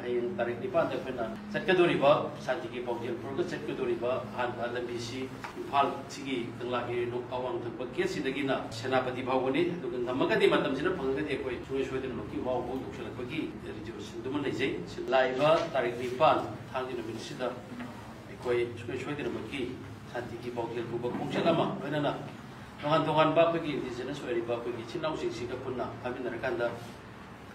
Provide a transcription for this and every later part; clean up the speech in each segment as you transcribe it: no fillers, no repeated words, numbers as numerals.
hang tarik ni pan dekna chatkadori ba santi ki pawjel pro chatkadori ba han ba lambisi phal sigi tangla gi nok awang thak ba ke sidagina senapati bhawani du ngamagadi matam sina phangadi koi chue chue den loki wa bo duksala ko gi resolution du man lejai laiba tarik ni pan thangdi no min sida koi chue chue den loki santi ki pawjel bu ba khongchala ma benana dongan ba ko gi indigenous ori ba ko gi chinau sing sing ka punna hamin rakanda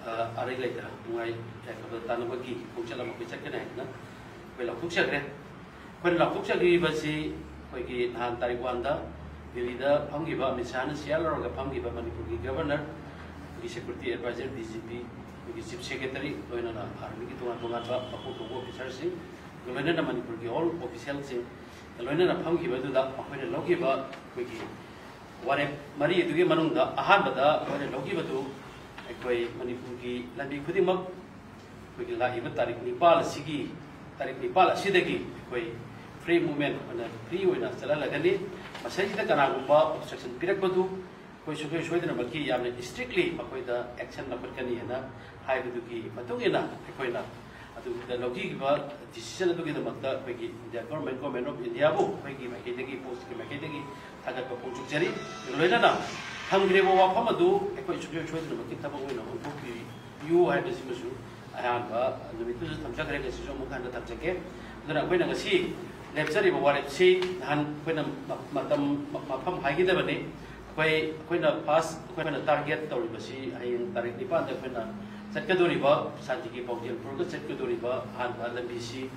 arai later mungai ka tanabaki khongchala ma ko chakena na ko la khukcha gre ko la khukcha gi ba si ko gi han tarik wanda dilida phamgi ba misana sial ro ga phamgi ba manipur gi governor gi security advisor DGP gi chief secretary loina na army gi tunga tunga ba ko ko officer sing loina na manipur gi all official sing loina na phamgi ba du da ko ne logi ba ko gi ware mari du gi manung da ahan ba da ko ne logi ba du koi manipur ki lambi khudimak koi ki lai ba tarik nipal sigi tarik nipal sidagi koi free movement ana free oina chala lagani masai da kana gumba obstruction pirak badu koi sukoi soidna baki yamne strictly makoi da action na patkani hena hai badu ki matungena koi na adu da logi ki ba decision adu ki da makta koi ki the government of India bu koi ki mai degi post ki mai degi thagat ko pungchuk jari loina na Hungry wa pamadu ekoi chukyo chwedna makit taba wena onki yu hai besi masu ayan ba numitu tamja kare kesi so mukhan da tamja ke dana koi na ngasi lepchari ba warep si han koi na matam mapam hai gi da bani koi na pass koi na target tawri basi ayin tarik ni pa da koi na chatkadori ba santi ki pawjel pro ga chatkadori ba han ba lambi si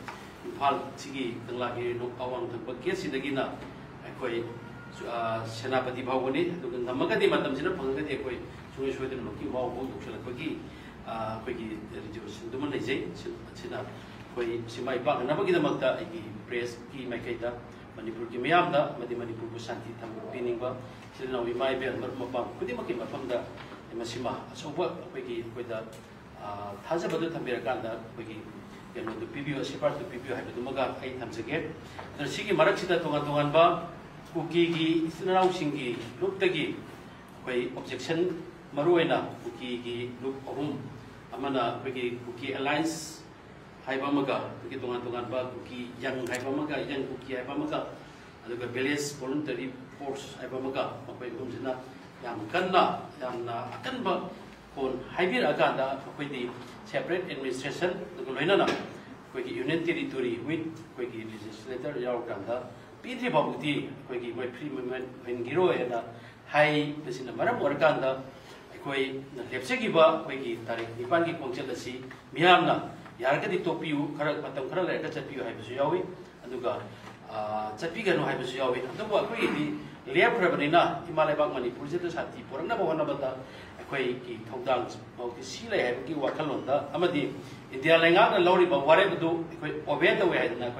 phal sigi tangla gi nok awang thak ba ke sidagina koi senapati bhawani du ngamagadi matam sina phangadi koi chue chue den loki wa bo duksala ko gi resolution du man lejai sina koi simai pa na bagi da makta gi press ki mai kaita manipur ki miyam da madi manipur bu santi tham pining ba sina wi mai be mar mapam kudi maki mapam da masima soba koi gi koi da thaja badu thambira kan da koi gi yano du pbu separ du pbu ha du maga ai thamjage dar sigi marak sida tongan ba Kuki gi isnarau singi look tagi koi objection maruena kuki gi look ohum amana koi kuki alliance haiba maga kuki tungan ba kuki yang haiba maga yang kuki haiba maga aduga village voluntary force haiba maga koi umsina yang kanna yang na akan ba kon haibir aga da koi di separate administration aduga loina na koi union territory with koi legislator yaw kanda Pitri Babuti, Quaki, my free movement, when Giro and high Pesina Maram Orkanda, Quay, Lepsegiba, Quaki, Tarik, Nipangi Poncelasi, Miamna, Yarkati Topiu, Karapatam Kara, Chapu Hypesiawi, Aduga, Chapiga no Hypesiawi, and the Quaki, Lea Prabanina, Himalaya Mani, Purzetas Hati, for another one about the Quaki, Togdans, of the Sila, Wakalonda, Amadi, India Langana, Lori, but whatever do, obey the way, and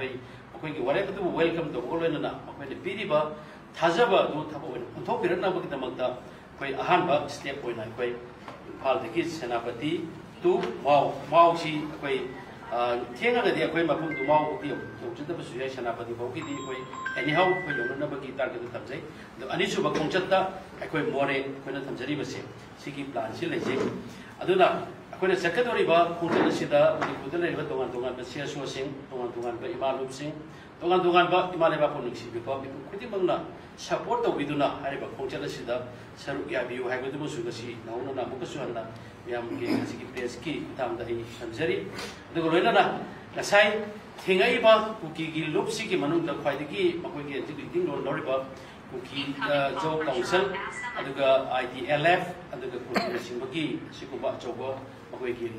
whatever do welcome the whole and when the Pidiba, Tazaba, do Tabo, on top of the Magda, quite a handbag step when I quite call the kids Senapati, two, Mauchi, quite Tiana, the Aquema to Mau, the Association Apati Boki, anyhow, when you never get target the Tamze, the Anishuba Conchata, I quite more when the Tamzaribase, Siki plan, Silese, Aduna. When a secretary ba Kuntala Sida, when you put the Tongan, the CSO sing, Tongan, the Imalum sing, Tongan ba Imaleva Ponixi, because Kutimana support the Viduna, Hariba Kuntala Sida, Sarukia, you have the Musugasi, Nauna Mukasuana, Yam Siki Preski, Tam the Samzeri, the Gorena, the side, Tingaiba, Kuki, Lupsiki, Manunda, Kwaidiki, Makwiki, Tingo, Noriba, Kuki, Joe Council, and the IDLF, and the Kuki, Sikuba Jogo.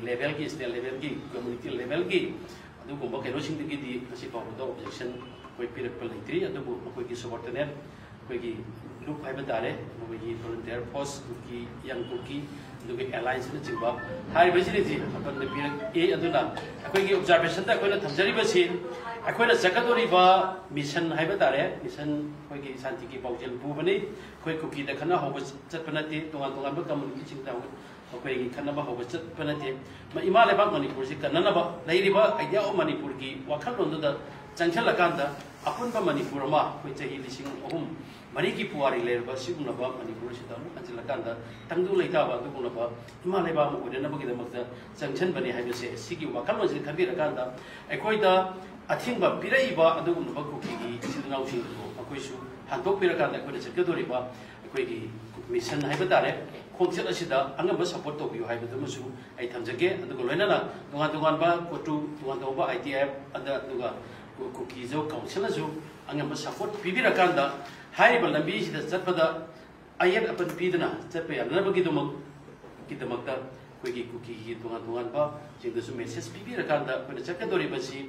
Level ki state level ki community level ki adu ko ba keno sing di kasi pa do objection koi pirak pelitri adu ko koi ki subordinate koi ki group hai batare koi ki volunteer force ki yang ki adu ki alliance ni chingba hai basically ji apan ne pirak e adu na koi ki observation ta koi na thamjari ba si koi na sakadori ba mission hai batare mission koi ki santi ki pawjel bu bani koi ki da khana ho ba chat panati tongan ba community chingta Okay, Kanaba Hobset Penate, Imalaba Manipur, Kanaba, Lady Ba, Idea of Manipur, Wakan the Chanchala Ganda, Apunba Manipurama, which he is in home, मरीकी पुवारी लेरबा सिगुनबा Manipur सिदा अमुक अंचलकांदा तंगदु लेताबा दुगुनबा इमा लेबा अमुक ओइनबगिदमक्ता चंगछनबनी हाइबसे सिगी वाखलमजि खबिरकांदा अखोइदा अथिंबा पिरइबा अदुगुनबा कुकीगी सिदनाउसिंगो अखोइसु हांतोकपिरकांदा अखोइदा चकदोरिबा अखोइगी mission हाइबा तारे खोंगचत असिदा अंगम support तोबियो हाइबदुमसु आई थमजगे अदुगो लोइनाना दुगान दुगानबा कोटु दुगान दोबा ITF अदा दुगा cookie जो काउंसिलजु अंगम support पिबिरकांदा हाइबा लंबी सिदा चतपदा आयत अपन पीदना चतपे यानबगिदुमक किदमक्ता कोइगी कुकी की दुगान दुगानबा जिंदसु मेसेज पिबिरकांदा कोइना चकदोरिबसि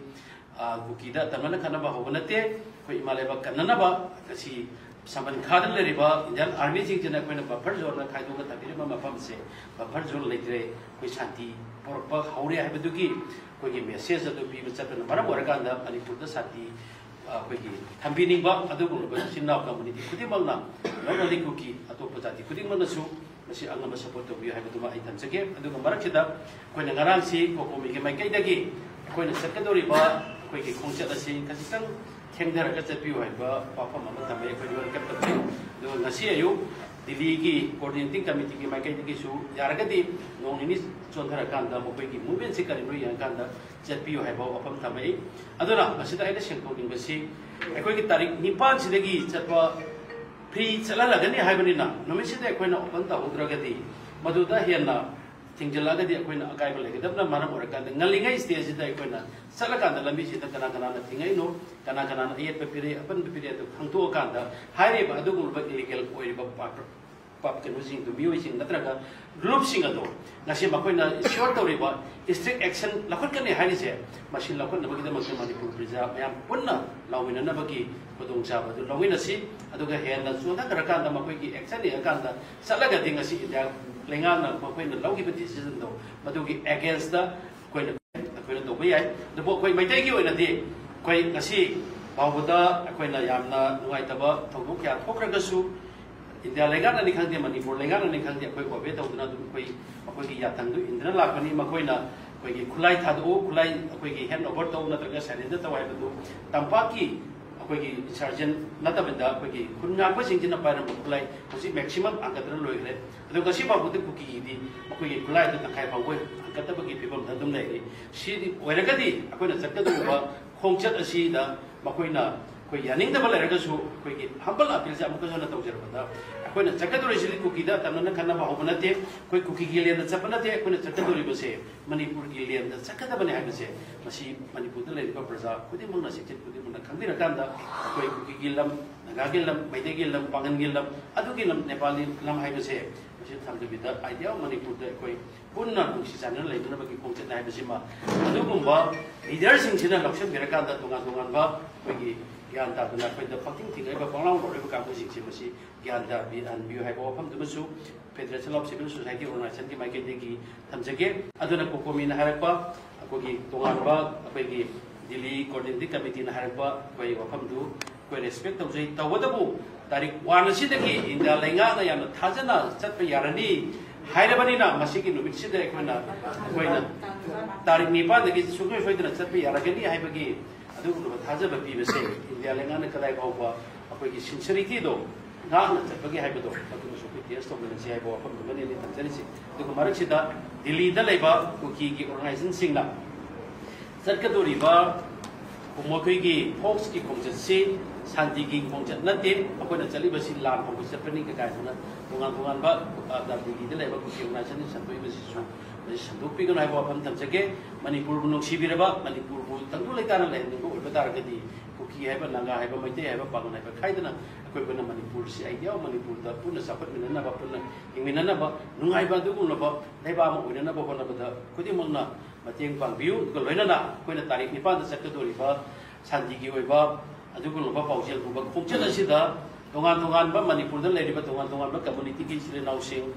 कुकीदा तमना खनबा होबनते कोइ इमालेबा कन्ननबा कसी सामन खादन लेरिबा इंडियन आर्मी जिंजना कोइना बफर जोन खाइदोगा तबिरिबा मफम से बफर जोन लेत्रे कोइ शांति पोरपा हौरे हाइबदुगी कोइगी मेसेज अदु पिबा चतन मरम ओरकांदा मणिपुरदा शांति कोइगी थंबिनिबा अदुगुनबा सिन्ना कम्युनिटी खुदिमंगना नॉर्मली कुकी अतोप जाति खुदिमंगनसु मसी अंगम सपोर्ट तोबियो हाइबदुमा आई थमजगे अदुगा मरकसिदा कोइना ngaraंगसी कोकोमीगे माइकैदगी कोइना सकदोरिबा कोइगी खोंगचत असि खसितंग थेंगदरगा चतपियो हाइबा पाफम अमा थमे कोइ वेलकम तबे दो नसी अयु दिल्ली की कोऑर्डिनेटिंग कमिटी की माइकैदगी सु यारगदी नोंनिनि चोंधरकांदा मोकोइगी मूवमेंट से करिनो यांकांदा चतपियो हाइबा अफम थमे अदुना मसिदा आइना सेंकोनिंगबसि अखोइगी तारिख 9 सिदगी चतपा फ्री चलालगनी हाइबनिना नमिसिदा अखोइना ओपन तहोद्रगदी मदुदा हेना थिंगजलागदी अखोइना अकाइबा लेगदबना मानम ओरकांदा ngaligai stage sida अखोइना चलकांदा लंबी सिदा कना कना थिंगैनो कना कना अयत पिरे अपन पिरे तो खंगतो कांदा हाइरेबा अदुगुलबा इलीगल ओइबा पाप केनुजिंग दु मियोइसिंग नत्रगा ग्रुप सिंग अदो नसे मखोइना श्योर तौरिबा स्ट्रिक्ट एक्शन लखनकने हाइरिसे मसिन लखनबगिदा मसे मणिपुर प्रजा मयाम पुन्ना लाविननबगी खुदोंग चाबदु लविनसी अदुगा हेना जोना करकांदा मखोइगी एक्शन ने कांदा चलगा दिंगसी इंडिया लेंगाना मखोइना लौगिबा डिसिजन दो मदुगी अगेंस्ट द कोइना कोइना तोबा याय दबो कोइ मैतैगी ओइनादि कोइ ngasi बावदा कोइना यामना नुगाइतबा थौदो क्या थोक्रगसु इंडिया लेंगाना नि खंगदे मणिपुर लेंगाना नि खंगदे कोइ ओबे तौदना दु कोइ अखोइगी याथंगदु इंद्र लाखनी मखोइना कोइगी खुलाई थादो खुलाई अखोइगी हैंड ओवर तौ नत्रगा सैलेंड तवाइबदु तंपाकी अखोइगी सर्जन नतबदा अखोइगी खुनगापा सिंजिना पारम खुलाई होसि मैक्सिमम आंकदर लोइग्रे अदु गसि बाबुदु कुकीदी अखोइगी खुलाई द तखाइ फावै आंकदबगी फिबम ददुम लेरि सि ओइरगदी अखोइना चक्कदुबा खोंगचत असिदा मखोइना कोई यानिंगदबा लेरगसु कोइगी हम्बल अपील से अमुक जन तौजरबदा अखोइना चक्कदुरिसिलि कुकीदा तमना खनबा होबनते कोइ कुकीगी लेन चपनते अखोइना चक्कदुरिबसे मणिपुर की लेन चक्कदबने हाइबसे मसी मणिपुरदा लेरिबा प्रजा खुदिमंगना सिक्चित खुदिमंगना खंबिरकांदा कोइ कुकीगी लम नागागी लम मैतेगी लम पांगनगी लम अदुगी लम नेपाली लम हाइबसे मसी थमदबिदा आइडिया मणिपुरदा कोइ पुन्ना नुंगसि जाना लेदुनबगी खोंगचत हाइबसिमा अदुगुंबा लीडर सिंगसिना लक्ष्य बिरकांदा दुंगा दुंगानबा कोइगी ज्ञान तादुना कोइदा फक्तिंग थिंगैबा पांगलाव लोरेबा काबुसिंगसि मसी ज्ञान ता बि अनबियो हाइबा वफम दुमसु federation of civil society organisation की माइकेदेगी थमजगे अदुना कोकोमीना हारपा अकोगी तोंगानबा अकोगी दिल्ली कोऑर्डिनेटिंग कमिटी ना हारपा कोइ वफम दु कोइ रेस्पेक्ट तौजै तवदबु तारिख 1 सिदगी इंडिया लेंगाना याना थाजना चतप यारनी हाइरबनिना मसिगी नुमिसिदा एकोना कोइना तारिख 9 दगी सुगै सोइदना चतप यारगनी हाइबगी अदुगुन थाजब पीबसे इंडिया लेंगाना कदाइ बावबा अकोगी सिंसियरिटी दो नाना चतपगी हाइबदो अदुगु सुखै टेस्ट तौबनसि हाइबो वफम दुमनि नि तंजरिसि दुगु मरकसिदा दिल्ली दा लेबा कुकी की ऑर्गेनाइजेशन सिंगना सरकदोरिबा कुमोखैगी फोक्स की खोंगचतसि शांति की खोंगचत नते अखोइना चलिबसि लान खोंग चतपनि का गायना दुगान दुगानबा दिल्ली दा लेबा कुकी ऑर्गेनाइजेशन संतोइबसिसु संदोकपिगन हाइबो वफम तंजगे मणिपुर नुंगसिबिरबा मणिपुर बु तंगु लेकाना लेहनिंगो ओइबतारगदी कुकी हाइबा नागा हाइबा मैते हाइबा पागन हाइबा खाइदना अखोइबना मणिपुर सि आइडिया मणिपुर दा पुना सापतमिननबा पुना हिंमिननबा नुंगाइबा दुगुनबा लेबा म ओइननबा होनबदा खुदिमंगना मतेंग पांबियु दुग लोइनना अखोइना तारिख 9 दा चक्कदोरिबा शांतिगी ओइबा अदुगुनबा पाउजेल बुबा खोंगचत असिदा दोंगान दोंगानबा मणिपुर दा लेरिबा दोंगान दोंगानबा कम्युनिटी की सिले नाउसिंग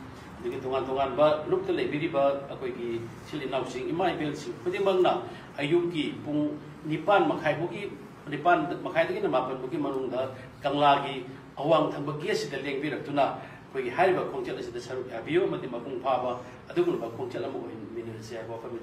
दुगी दोंगान दोंगानबा लुक दा लेबिरिबा अखोइगी सिले नाउसिंग इमा इबेलसि खुदिमंगना अयुकी पुंग 9 मखाइबुगी 9 मखाइदगी ना 9 बुगी मनुंगदा कंगलागी अवांग थंबगी असिदा लेंबिरक्तुना कोई हाइबा खोंगचत असिदा सरुक याबियो मति मपुंग फाबा अदुगुनबा खोंगचत अमु मिनरसे हाइबा फमी